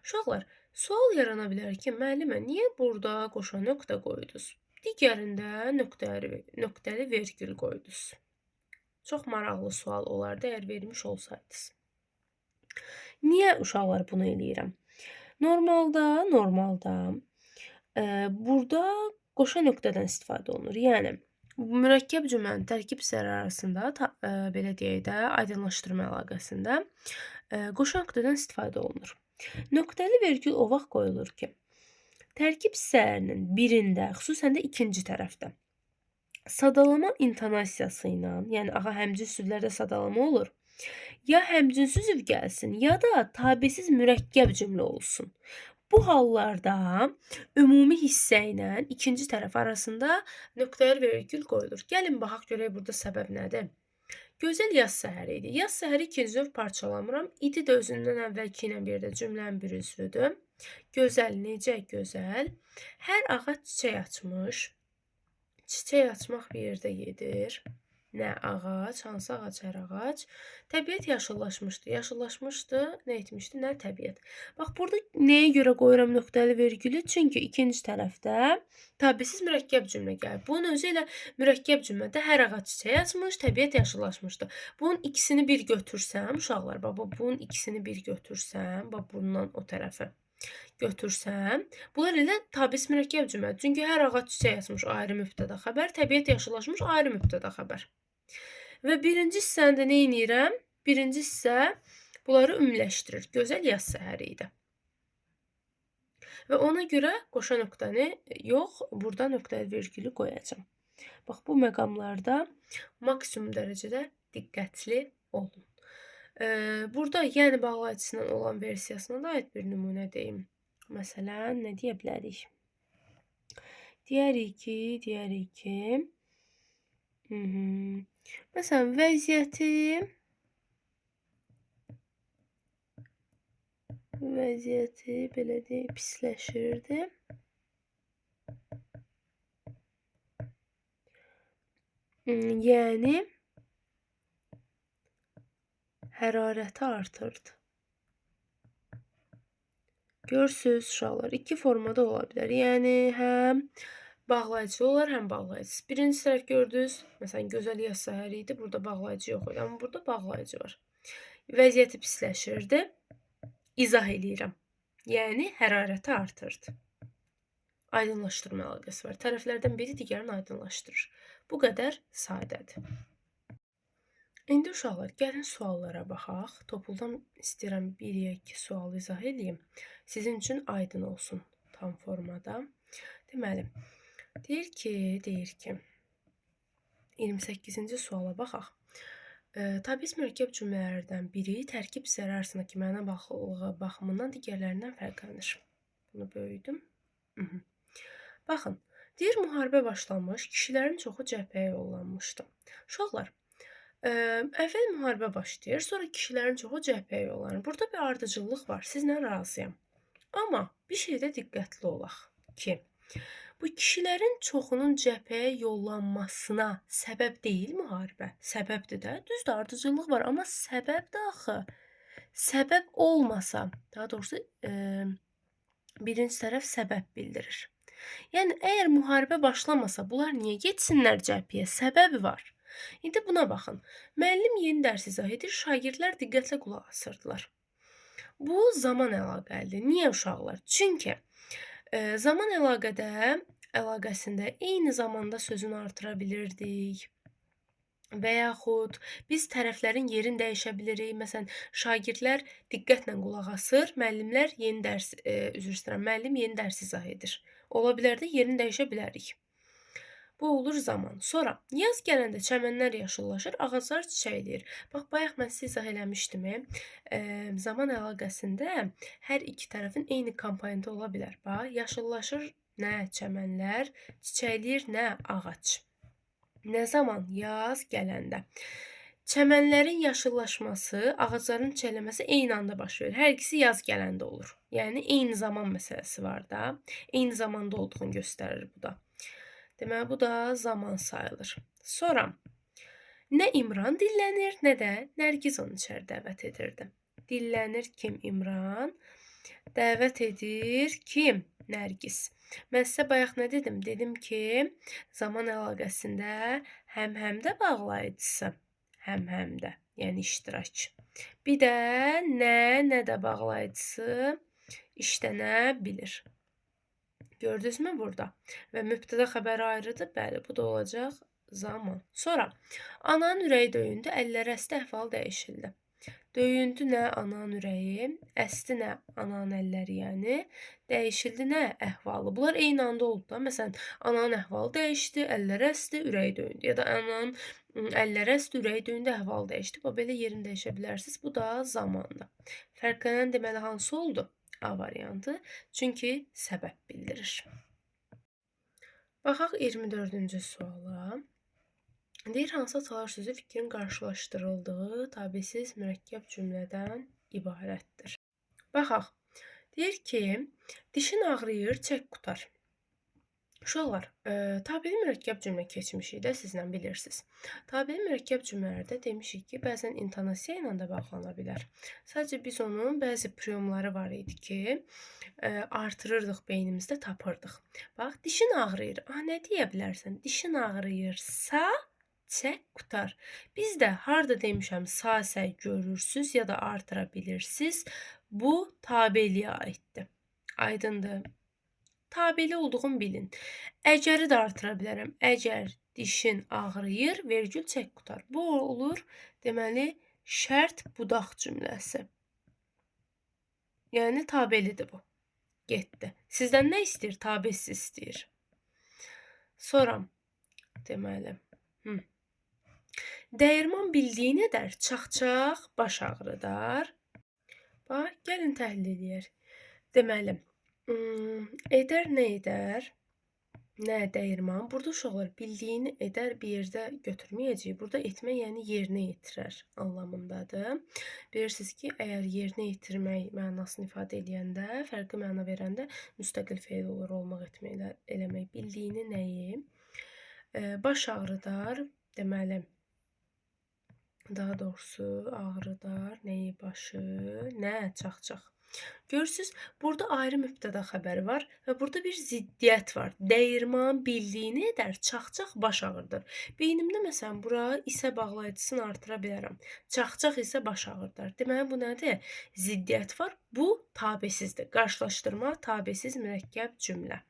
Uşaqlar, sual yarana bilər ki, müəllimə, niyə burada qoşa nöqtə qoydunuz? Digərində nöqtəli vergül qoydunuz. Çox maraqlı sual olardı, əgər vermiş olsaydınız. Niyə uşaqlar bunu eləyirəm? Normalda burada qoşa nöqtədən istifadə olunur. Yəni, mürəkkəb cümlənin tərkib hissələri arasında, belə deyək də, aydınlaşdırma əlaqəsində qoşa nöqtədən istifadə olunur. Nöqtəli vergül o vaxt qoyulur ki, tərkib hissələrinin birində, xüsusən də ikinci tərəfdə sadalama intonasiyası ilə, yəni həmcins sözlərdə sadalama olur, ya həmcins söz gəlsin, ya da tabesiz mürəkkəb cümlə olsun. Bu hallarda ümumi hissə ilə ikinci tərəf arasında nöqtəli vergül qoyulur. Gəlin baxaq görək burada səbəb nədir? Gözəl yaz səhəri idi. Yaz səhəri ikinci növ parçalamıram. İdi də özündən əvvəlki ilə bir də cümlənin bir üzvüdür. Gözəl, necə gözəl. Hər ağac çiçək açmış. Çiçək açmaq bir yerdə gedir. nə ağac, hansı ağac, hər ağac. Təbiət yaşıllaşmışdı. Yaşıllaşmışdı, nə etmişdi? Nə təbiət. Bax, burada nəyə görə qoyuram nöqtəli vergülü? Çünki ikinci tərəfdə tabisiz mürəkkəb cümlə gəlir. Bunun özü ilə mürəkkəb cümlədə hər ağac çiçək açmış, təbiət yaşıllaşmışdı. Bunun ikisini bir götürsəm, uşaqlar, baba, bunun ikisini bir götürsəm, bax, bundan o tərəfə götürsəm, bunlar elə tabis mürəkkəb cümlədir. Çünki hər ağac çiçək açmış ayrı mübtəda xəbər, təbiət yaşıllaşmış ayrı mübtəda xəbər. Və birinci hissəndə nə edirəm? Birinci hissə bunları ümumiləşdirir. Gözəl yaz səhəri idi. Və ona görə qoşa nöqtəni yox, burada nöqtəli vergülü qoyacağam. Bax, bu məqamlarda maksimum dərəcədə diqqətli olun. Burada yəni bağlayıcısından olan versiyasına da aid bir nümunə deyim. Məsələn, nə deyə bilərik? Deyərik ki, məsələn, vəziyyəti belə deyək, pisləşirdi. Yəni hərarəti artırdı. Görürsünüz uşaqlar, iki formada ola bilər. Yəni həm bağlayıcı olar, həm bağlayıcısız. Birinci tərəf gördünüz, məsələn, gözəl yaz səhəri idi, burada bağlayıcı yox idi, amma burada bağlayıcı var. Vəziyyəti pisləşirdi, izah eləyirəm. Yəni hərarəti artırdı. Aydınlaşdırma əlaqəsi var. Tərəflərdən biri digərini aydınlaşdırır. Bu qədər sadədir. İndi uşaqlar, gəlin suallara baxaq. Topuldan istəyirəm 1-2 sual izah edeyim. Sizin üçün aydın olsun tam formada. Deməli, deyir ki, 28-ci suala baxaq. Tabis mürəkkəb cümlələrdən biri tərkib hissələri arasındakı məna baxımından digərlərindən fərqlənir. Bunu böyüdüm. Baxın, deyir müharibə başlanmış, kişilərin çoxu cəbhəyə yollanmışdı. Uşaqlar, əvvəl müharibə başlayır, sonra kişilərin çoxu cəbhəyə yollanır. Burada bir ardıcıllıq var, sizlə razıyam. Amma bir şeydə diqqətli olaq ki, bu kişilərin çoxunun cəbhəyə yollanmasına səbəb deyil müharibə. Səbəbdir də, düzdür, ardıcıllıq var, amma səbəb də axı. Səbəb olmasa, daha doğrusu birinci tərəf səbəb bildirir. Yəni, əgər müharibə başlamasa, bunlar niyə getsinlər cəbhəyə? Səbəbi var. İndi buna baxın. Müəllim yeni dərs izah edir, şagirdlər diqqətlə qulaq asırdılar. Bu zaman əlaqəlidir. Niyə uşaqlar? Çünki zaman əlaqəsində eyni zamanda sözünü artıra bilirdik. Və yaxud biz tərəflərin yerini dəyişə bilirik. Məsələn, şagirdlər diqqətlə qulaq asır, müəllim yeni dərs izah edir. Ola bilər də yerini dəyişə bilərik. Bu olur zaman. Sonra yaz gələndə çəmənlər yaşıllaşır, ağaclar çiçəkləyir. Bax, bayaq mən sizə izah eləmişdim. Zaman əlaqəsində hər iki tərəfin eyni komponenti ola bilər. Bax, yaşıllaşır nə çəmənlər, çiçəkləyir nə ağac. Nə zaman? Yaz gələndə. Çəmənlərin yaşıllaşması, ağacların çiçəkləməsi eyni anda baş verir. Hər ikisi yaz gələndə olur. Yəni, eyni zaman məsələsi var da. Eyni zamanda olduğunu göstərir bu da. Deməli, bu da zaman sayılır. Sonra, nə İmran dillənir, nə də Nərgiz onu içəri dəvət edirdi. Dillənir kim? İmran. Dəvət edir kim? Nərgiz. Mən sizə bayaq nə dedim? Dedim ki, zaman əlaqəsində həm-həmdə bağlayıcısı. Həm-həmdə, yəni iştirak. Bir də nə də bağlayıcısı işlənə bilir. Gördünüzmü burada? Və mübtəda xəbəri ayrıdır. Bəli, bu da olacaq zaman. Sonra, ananın ürəyi döyündü, əlləri əsdi, əhval dəyişildi. Döyündü nə? Ananın ürəyi, əsdi nə? Ananın əlləri, yəni. Dəyişildi nə? Əhvalı. Bunlar eyni anda oldu da. Məsələn, ananın əhvalı dəyişdi, əlləri əsdi, ürəyi döyündü. Ya da ananın əlləri əsdi, ürəyi döyündü, əhvalı dəyişdi. Belə yerini dəyişə bilərsiniz. Bu da zamandır. Fərqlənən deməli hansı oldu? A variantı. Çünki səbəb bildirir. Baxaq 24-cü suala. Deyir, hansı atalar sözü fikrin qarşılaşdırıldığı tabisiz mürəkkəb cümlədən ibarətdir. Baxaq. Deyir ki, dişin ağrıyır, çək qutar. Uşaqlar, tabeli mürəkkəb cümlə keçmişik də sizlə bilirsiniz. Tabeli mürəkkəb cümlələrdə demişik ki, bəzən intonasiya ilə də bağlana bilər. Sadəcə biz onun bəzi priyomları var idi ki, artırırdıq beynimizdə, tapırdıq. Bax, dişin ağrıyır. Nə deyə bilərsən? Dişin ağrıyırsa, çək qutar. Biz də harda demişəm, sa-səy görürsüz ya da artıra bilirsiniz. Bu tabeliyə aiddir. Aydındır. Tabeli olduğunu bilin. Əgəri də artıra bilərəm. Əgər dişin ağrıyır, vergül çək qutar. Bu olur, deməli, şərt budaq cümləsi. Yəni, tabelidir bu. Getdi. Sizdən nə istəyir? Tabesi istəyir. Sonra, deməli, dəyirman bildiyini edər, çax-çax baş ağrıdar. Bax, gəlin təhlil edək. Deməli, edər nə edər? Nə dəyirman? Burada uşaqlar bildiyini edər bir yerdə götürməyəcəyik. Burada etmə, yəni yerinə yetirər anlamındadır. Bilirsiniz ki, əgər yerinə yetirmək mənasını ifadə edəndə, fərqli məna verəndə müstəqil feil olur, olmaq, etmək, eləmək. Bildiyini nəyi? Baş ağrıdar, deməli, daha doğrusu ağrıdar, nəyi başı, nə çax-çax. Görürsünüz, burada ayrı mübtəda xəbəri var və burada bir ziddiyyət var. Dəyirman bildiyini edər, çax-çax baş ağrıdır. Beynimdə məsələn, bura isə bağlayıcısını artıra bilərəm. Çax-çax isə baş ağrıdır. Deməli, bu nədir? Ziddiyyət var. Bu tabesizdir. Qarşılaşdırma, tabesiz mürəkkəb cümlə.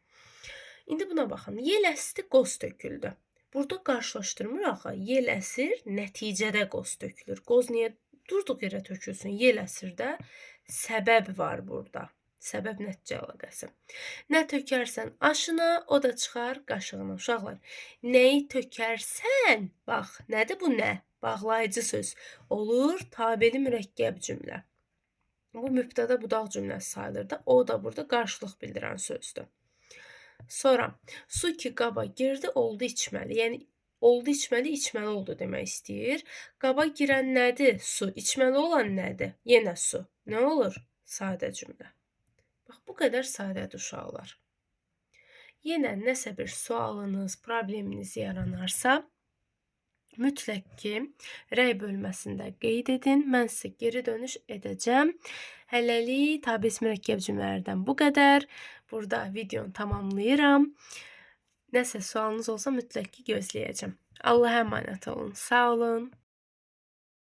İndi buna baxın. Yel əsdi, qoz töküldü. Burada qarşılaşdırmır axı. Yel əsir, nəticədə qoz tökülür. Qoz niyə durduq yerə tökülsün? Yel əsirdə səbəb var burada. Səbəb nəticə əlaqəsi. Nə tökərsən aşına, o da çıxar qaşığına. Uşaqlar, nəyi tökərsən, bax, nədir bu nə? Bağlayıcı söz. Olur tabeli mürəkkəb cümlə. Bu mübtəda budaq cümləsi sayılır da. O da burada qarşılıq bildirən sözdür. Sonra, su ki qaba girdi, oldu içməli. Yəni, oldu içməli, içməli oldu demək istəyir. Qaba girən nədir? Su. İçməli olan nədir? Yenə su. Nə olur? Sadə cümlə. Bax, bu qədər sadədir uşaqlar. Yenə nəsə bir sualınız, probleminiz yaranarsa, mütləq ki, rəy bölməsində qeyd edin. Mən sizə geri dönüş edəcəm. Hələlik tabesi mürəkkəb cümlələrdən bu qədər. Burada videonu tamamlayıram. Nəsə sualınız olsa mütləq ki, gözləyəcəm. Allah'a əmanət olun. Sağ olun.